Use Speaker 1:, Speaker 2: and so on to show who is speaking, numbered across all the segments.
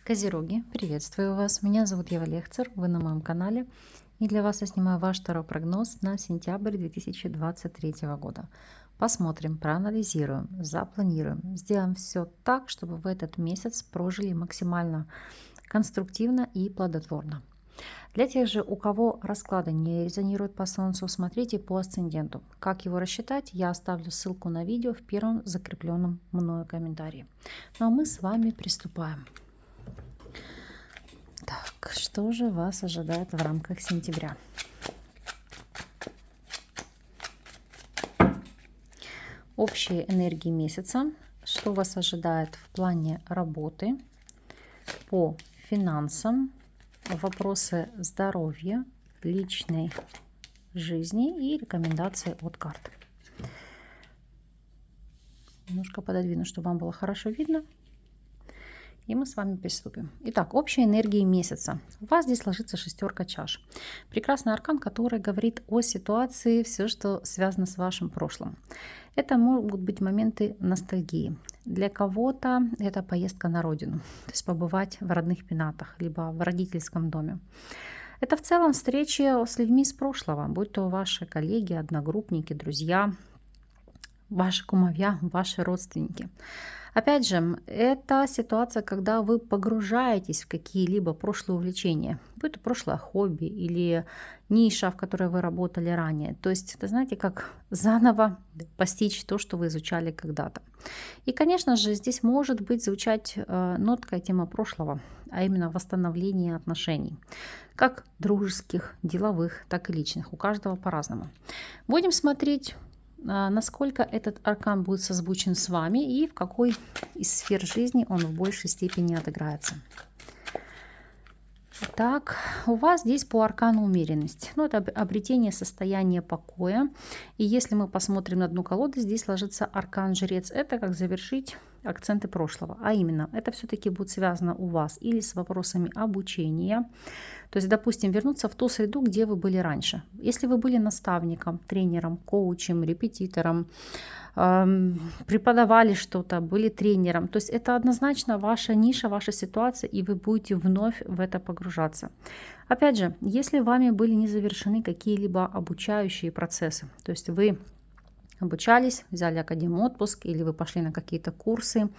Speaker 1: Козероги, приветствую вас. Меня зовут Ева Лехцер, вы на моем канале. И для вас я снимаю ваш второй прогноз на сентябрь 2023 года. Посмотрим, проанализируем, запланируем. Сделаем все так, чтобы вы этот месяц прожили максимально конструктивно и плодотворно. Для тех же, у кого расклады не резонируют по Солнцу, смотрите по асценденту. Как его рассчитать, я оставлю ссылку на видео в первом закрепленном мною комментарии. Ну а мы с вами приступаем. Так, что же вас ожидает в рамках сентября? Общие энергии месяца. Что вас ожидает в плане работы, по финансам, вопросы здоровья, личной жизни и рекомендации от карт. Немножко пододвину, чтобы вам было хорошо видно. И мы с вами приступим. Итак, общие энергии месяца. У вас здесь ложится шестерка чаш. Прекрасный аркан, который говорит о ситуации, все, что связано с вашим прошлым. Это могут быть моменты ностальгии. Для кого-то это поездка на родину, то есть побывать в родных пенатах, либо в родительском доме. Это в целом встречи с людьми из прошлого, будь то ваши коллеги, одногруппники, друзья, ваши кумовья, ваши родственники. Опять же, это ситуация, когда вы погружаетесь в какие-либо прошлые увлечения, будь то прошлое хобби или ниша, в которой вы работали ранее. То есть, это знаете, как заново постичь то, что вы изучали когда-то. И, конечно же, здесь может быть звучать нотка тема прошлого, а именно восстановление отношений, как дружеских, деловых, так и личных. У каждого по-разному. Будем смотреть, насколько этот аркан будет созвучен с вами и в какой из сфер жизни он в большей степени отыграется. Так, у вас здесь по аркану умеренность. Это обретение состояния покоя. И если мы посмотрим на одну колоду, здесь ложится аркан жрец. Это как завершить акценты прошлого. А именно, это все-таки будет связано у вас или с вопросами обучения. То есть, допустим, вернуться в ту среду, где вы были раньше. Если вы были наставником, тренером, коучем, репетитором, преподавали что-то, были тренером. То есть это однозначно ваша ниша, ваша ситуация, и вы будете вновь в это погружаться. Опять же, если вами были не завершены какие-либо обучающие процессы, то есть вы обучались, взяли академ-отпуск или вы пошли на какие-то курсы,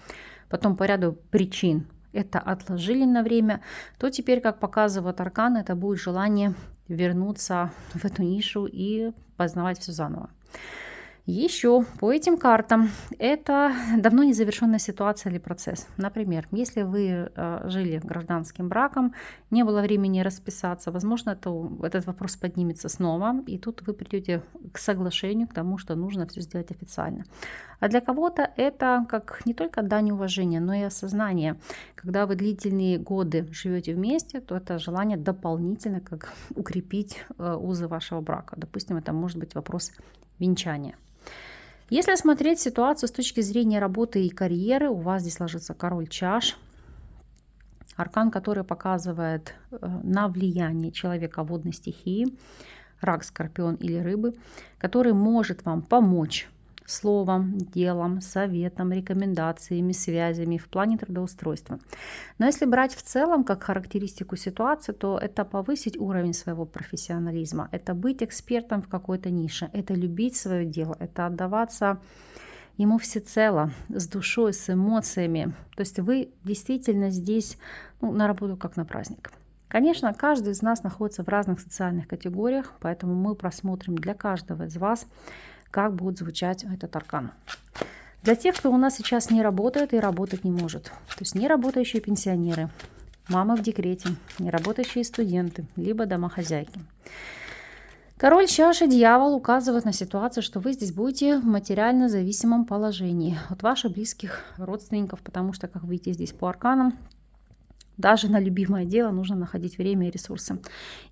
Speaker 1: потом по ряду причин это отложили на время, то теперь, как показывает аркан, это будет желание вернуться в эту нишу и познавать все заново. Еще по этим картам это давно незавершенная ситуация или процесс. Например, если вы жили гражданским браком, не было времени расписаться, возможно, этот вопрос поднимется снова, и тут вы придете к соглашению, к тому, что нужно все сделать официально. А для кого-то это как не только дань уважения, но и осознание. Когда вы длительные годы живете вместе, то это желание дополнительно как укрепить узы вашего брака. Допустим, это может быть вопрос венчания. Если смотреть ситуацию с точки зрения работы и карьеры, у вас здесь ложится король чаш, аркан, который показывает на влияние человека водной стихии, рак, скорпион или рыбы, который может вам помочь словом, делом, советом, рекомендациями, связями в плане трудоустройства. Но если брать в целом как характеристику ситуации, то это повысить уровень своего профессионализма, это быть экспертом в какой-то нише, это любить свое дело, это отдаваться ему всецело, с душой, с эмоциями. То есть вы действительно здесь на работу как на праздник. Конечно, каждый из нас находится в разных социальных категориях, поэтому мы просмотрим для каждого из вас, как будет звучать этот аркан. Для тех, кто у нас сейчас не работает и работать не может, то есть неработающие пенсионеры, мамы в декрете, неработающие студенты, либо домохозяйки. Король чаши, дьявол указывает на ситуацию, что вы здесь будете в материально зависимом положении от ваших близких родственников, потому что, как видите здесь по арканам, даже на любимое дело нужно находить время и ресурсы.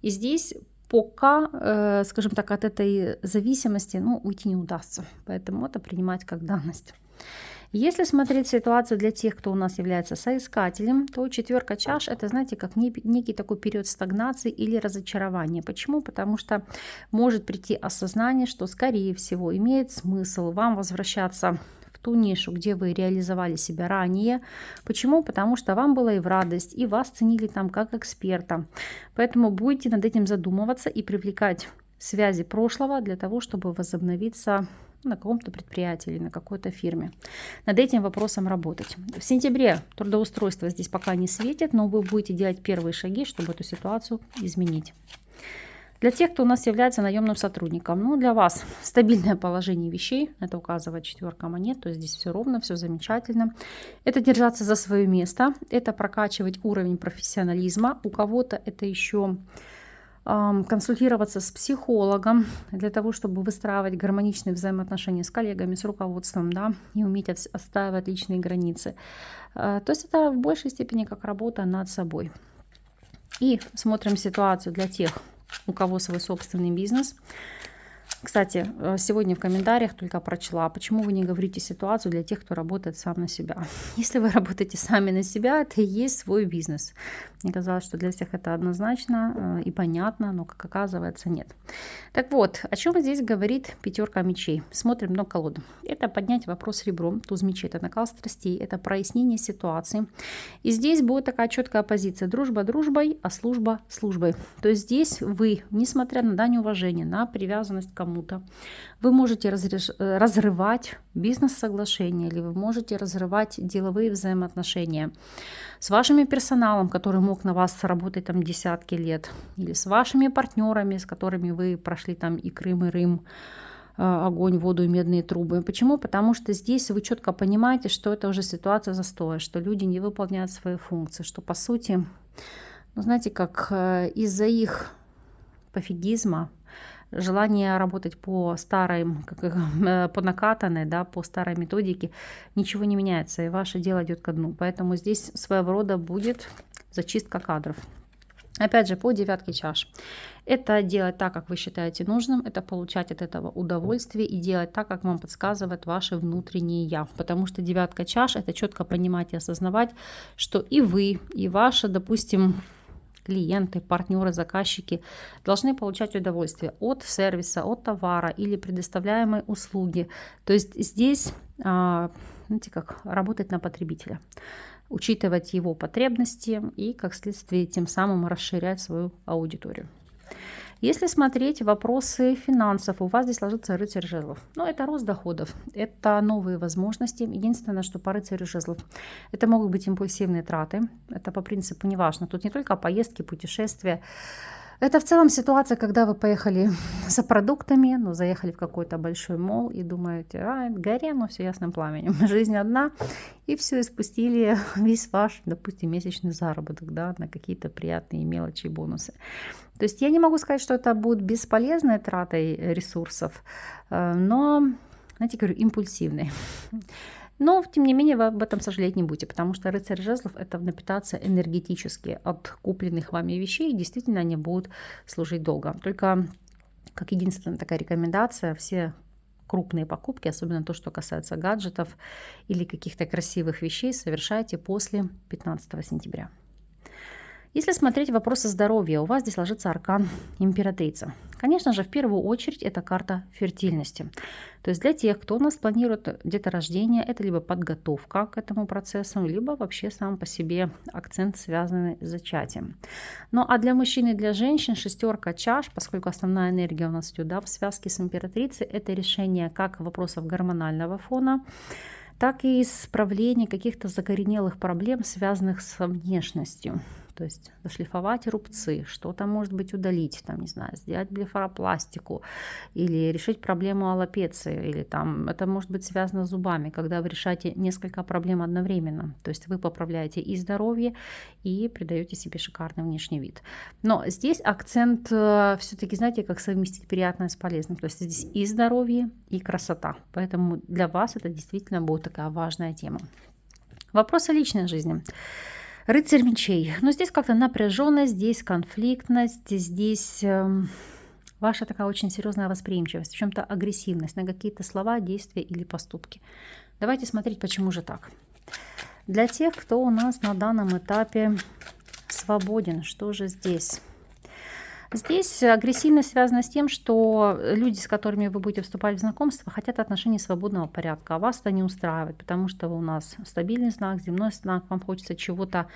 Speaker 1: И здесь пока, скажем так, от этой зависимости уйти не удастся. Поэтому это принимать как данность. Если смотреть ситуацию для тех, кто у нас является соискателем, то четверка чаш — это, знаете, как некий такой период стагнации или разочарования. Почему? Потому что может прийти осознание, что, скорее всего, имеет смысл вам возвращаться в ту нишу, где вы реализовали себя ранее. Почему? Потому что вам было и в радость, и вас ценили там как эксперта. Поэтому будете над этим задумываться и привлекать связи прошлого для того, чтобы возобновиться на каком-то предприятии или на какой-то фирме. Над этим вопросом работать. В сентябре трудоустройство здесь пока не светит, но вы будете делать первые шаги, чтобы эту ситуацию изменить. Для тех, кто у нас является наемным сотрудником, ну, для вас стабильное положение вещей, это указывает 4 монет, то есть здесь все ровно, все замечательно. Это держаться за свое место, это прокачивать уровень профессионализма. У кого-то это еще консультироваться с психологом для того, чтобы выстраивать гармоничные взаимоотношения с коллегами, с руководством, да, и уметь отстаивать личные границы. То есть это в большей степени как работа над собой. И смотрим ситуацию для тех, у кого свой собственный бизнес. Кстати, сегодня в комментариях только прочла, почему вы не говорите ситуацию для тех, кто работает сам на себя. Если вы работаете сами на себя, это и есть свой бизнес. Мне казалось, что для всех это однозначно и понятно, но, как оказывается, нет. Так вот, о чем здесь говорит 5 мечей? Смотрим на колоду. Это поднять вопрос ребром, туз мечей, это накал страстей, это прояснение ситуации. И здесь будет такая четкая позиция: дружба дружбой, а служба службой. То есть здесь вы, несмотря на дань уважения, на привязанность к кому-то, вы можете разрывать бизнес-соглашения, или вы можете разрывать деловые взаимоотношения с вашими персоналом, который мог на вас работать там десятки лет, или с вашими партнерами, с которыми вы прошли там и Крым, и Рим, огонь, воду и медные трубы. Почему? Потому что здесь вы четко понимаете, что это уже ситуация застоя, что люди не выполняют свои функции, что по сути, ну, знаете, как из-за их пофигизма, желание работать по старой, по накатанной, да, по старой методике, ничего не меняется, и ваше дело идет ко дну. Поэтому здесь своего рода будет зачистка кадров. Опять же, по 9 чаш. Это делать так, как вы считаете нужным, это получать от этого удовольствие и делать так, как вам подсказывает ваше внутреннее я. Потому что 9 чаш — это четко понимать и осознавать, что и вы, и ваши, допустим, клиенты, партнеры, заказчики должны получать удовольствие от сервиса, от товара или предоставляемой услуги. То есть здесь, знаете, как работать на потребителя, учитывать его потребности и, как следствие, тем самым расширять свою аудиторию. Если смотреть вопросы финансов, у вас здесь ложится рыцарь жезлов. Но это рост доходов, это новые возможности. Единственное, что по рыцарю жезлов, это могут быть импульсивные траты. Это по принципу неважно. Тут не только поездки, путешествия. Это в целом ситуация, когда вы поехали за продуктами, но заехали в какой-то большой молл и думаете, горе, но все ясным пламенем. Жизнь одна, и все, и спустили весь ваш, допустим, месячный заработок, да, на какие-то приятные мелочи и бонусы. То есть я не могу сказать, что это будет бесполезной тратой ресурсов, но, знаете, говорю, импульсивной. Но, тем не менее, вы об этом сожалеть не будете, потому что рыцарь жезлов — это напитаться энергетически от купленных вами вещей, и действительно они будут служить долго. Только, как единственная такая рекомендация, все крупные покупки, особенно то, что касается гаджетов или каких-то красивых вещей, совершайте после 15 сентября. Если смотреть вопросы здоровья, у вас здесь ложится аркан императрица. Конечно же, в первую очередь это карта фертильности. То есть для тех, кто у нас планирует деторождение, это либо подготовка к этому процессу, либо вообще сам по себе акцент, связанный с зачатием. Ну а для мужчин и для женщин 6 чаш, поскольку основная энергия у нас идет, да, в связке с императрицей, это решение как вопросов гормонального фона, так и исправление каких-то закоренелых проблем, связанных с внешностью. То есть зашлифовать рубцы, что-то, может быть, удалить, там, не знаю, сделать блефаропластику или решить проблему аллопеции, или там это может быть связано с зубами, когда вы решаете несколько проблем одновременно. То есть вы поправляете и здоровье, и придаете себе шикарный внешний вид. Но здесь акцент все-таки, знаете, как совместить приятное с полезным. То есть здесь и здоровье, и красота. Поэтому для вас это действительно будет такая важная тема. Вопросы личной жизни. Рыцарь мечей. Но здесь как-то напряженность, здесь конфликтность, здесь ваша такая очень серьезная восприимчивость, в чем-то агрессивность на какие-то слова, действия или поступки. Давайте смотреть, почему же так. Для тех, кто у нас на данном этапе свободен, что же здесь? Здесь агрессивность связана с тем, что люди, с которыми вы будете вступать в знакомство, хотят отношений свободного порядка, а вас это не устраивает, потому что вы у нас стабильный знак, земной знак, вам хочется чего-то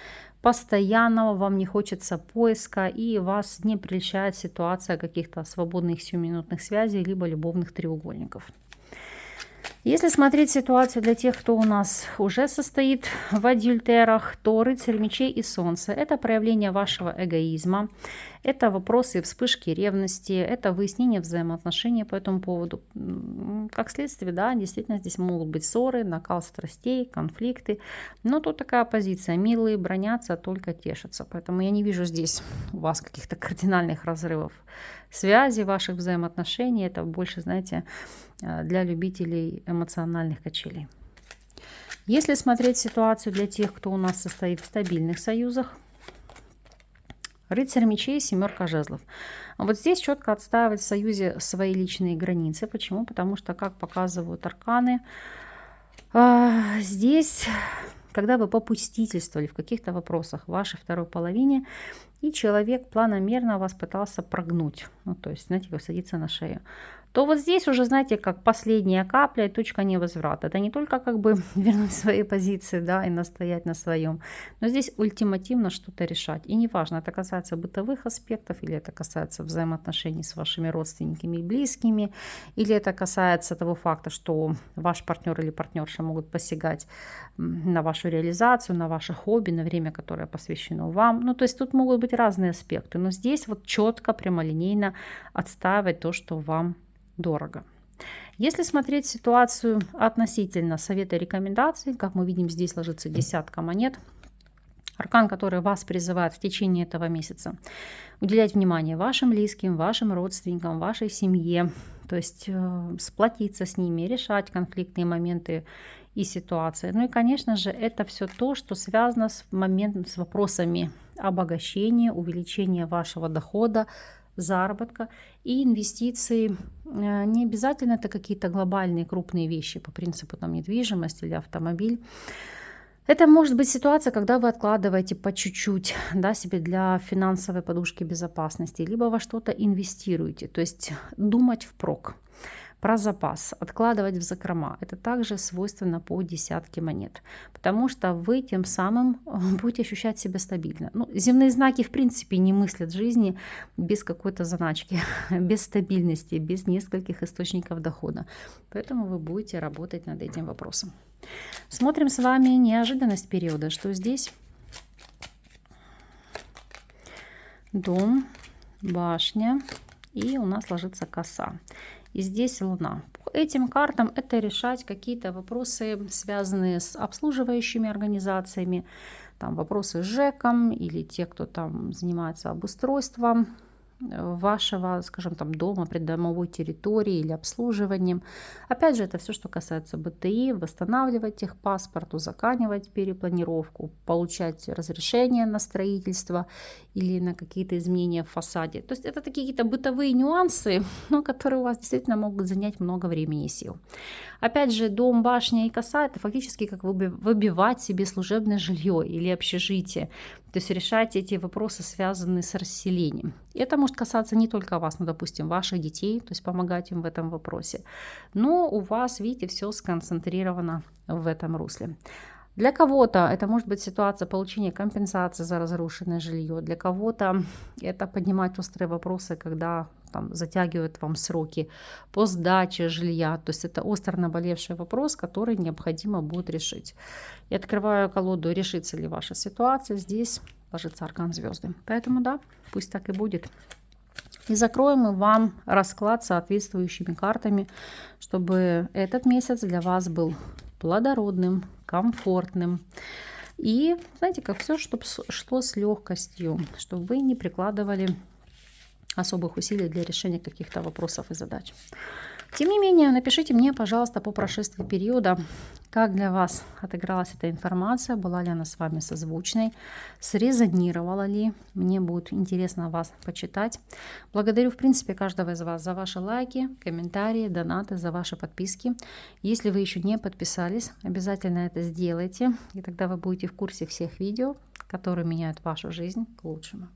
Speaker 1: постоянного, вам не хочется поиска, и вас не прельщает ситуация каких-то свободных сиюминутных связей, либо любовных треугольников. Если смотреть ситуацию для тех, кто у нас уже состоит в адюльтерах, то рыцарь мечей и солнце – это проявление вашего эгоизма, это вопросы вспышки ревности, это выяснение взаимоотношений по этому поводу. Как следствие, да, действительно здесь могут быть ссоры, накал страстей, конфликты, но тут такая позиция: милые бронятся, только тешатся. Поэтому я не вижу здесь у вас каких-то кардинальных разрывов связи, ваших взаимоотношений. Это больше, знаете, для любителей эмоциональных качелей. Если смотреть ситуацию для тех, кто у нас состоит в стабильных союзах, рыцарь мечей, семерка жезлов. Вот здесь четко отстаивать в союзе свои личные границы. Почему? Потому что, как показывают арканы, здесь, когда вы попустительствовали в каких-то вопросах в вашей второй половине, и человек планомерно вас пытался прогнуть, ну, то есть, знаете, как садиться на шею, то вот здесь уже, знаете, как последняя капля и точка невозврата. Это не только как бы вернуть свои позиции, да, и настоять на своем, но здесь ультимативно что-то решать. И неважно, это касается бытовых аспектов, или это касается взаимоотношений с вашими родственниками и близкими, или это касается того факта, что ваш партнер или партнерша могут посягать на вашу реализацию, на ваше хобби, на время, которое посвящено вам. Ну, то есть тут могут быть разные аспекты, но здесь вот четко, прямолинейно отстаивать то, что вам дорого. Если смотреть ситуацию относительно совета и рекомендаций, как мы видим, здесь ложится десятка монет. Аркан, который вас призывает в течение этого месяца уделять внимание вашим близким, вашим родственникам, вашей семье, то есть сплотиться с ними, решать конфликтные моменты и ситуации. Ну и, конечно же, это все то, что связано с вопросами обогащения, увеличения вашего дохода, заработка и инвестиций. Не обязательно это какие-то глобальные крупные вещи по принципу там недвижимость или автомобиль. Это может быть ситуация, когда вы откладываете по чуть-чуть, да, себе для финансовой подушки безопасности, либо во что-то инвестируете, то есть думать впрок. Про запас, откладывать в закрома. Это также свойственно по десятке монет, потому что вы тем самым будете ощущать себя стабильно. Ну, земные знаки в принципе не мыслят жизни без какой-то заначки, без стабильности, без нескольких источников дохода. Поэтому вы будете работать над этим вопросом. Смотрим с вами неожиданность периода. Что здесь? Дом, башня, и у нас ложится коса. И здесь Луна. По этим картам это решать какие-то вопросы, связанные с обслуживающими организациями, там вопросы с ЖЭКом или те, кто там занимается обустройством вашего, скажем, там дома, придомовой территории или обслуживанием. Опять же, это все, что касается БТИ, восстанавливать техпаспорт, узаконивать перепланировку, получать разрешение на строительство или на какие-то изменения в фасаде. То есть это такие какие-то бытовые нюансы, но которые у вас действительно могут занять много времени и сил. Опять же, дом, башня и коса – это фактически как выбивать себе служебное жилье или общежитие. То есть решать эти вопросы, связанные с расселением. И это может касаться не только вас, но, допустим, ваших детей, то есть помогать им в этом вопросе. Но у вас, видите, все сконцентрировано в этом русле. Для кого-то это может быть ситуация получения компенсации за разрушенное жилье. Для кого-то это поднимать острые вопросы, когда там затягивают вам сроки по сдаче жилья. То есть это остро наболевший вопрос, который необходимо будет решить. Я открываю колоду, решится ли ваша ситуация. Здесь ложится аркан звезды. Поэтому да, пусть так и будет. И закроем мы вам расклад соответствующими картами, чтобы этот месяц для вас был плодородным, комфортным. И, знаете, как все, чтобы шло с легкостью, чтобы вы не прикладывали особых усилий для решения каких-то вопросов и задач. Тем не менее, напишите мне, пожалуйста, по прошествии периода, как для вас отыгралась эта информация, была ли она с вами созвучной, срезонировала ли. Мне будет интересно вас почитать. Благодарю, в принципе, каждого из вас за ваши лайки, комментарии, донаты, за ваши подписки. Если вы еще не подписались, обязательно это сделайте, и тогда вы будете в курсе всех видео, которые меняют вашу жизнь к лучшему.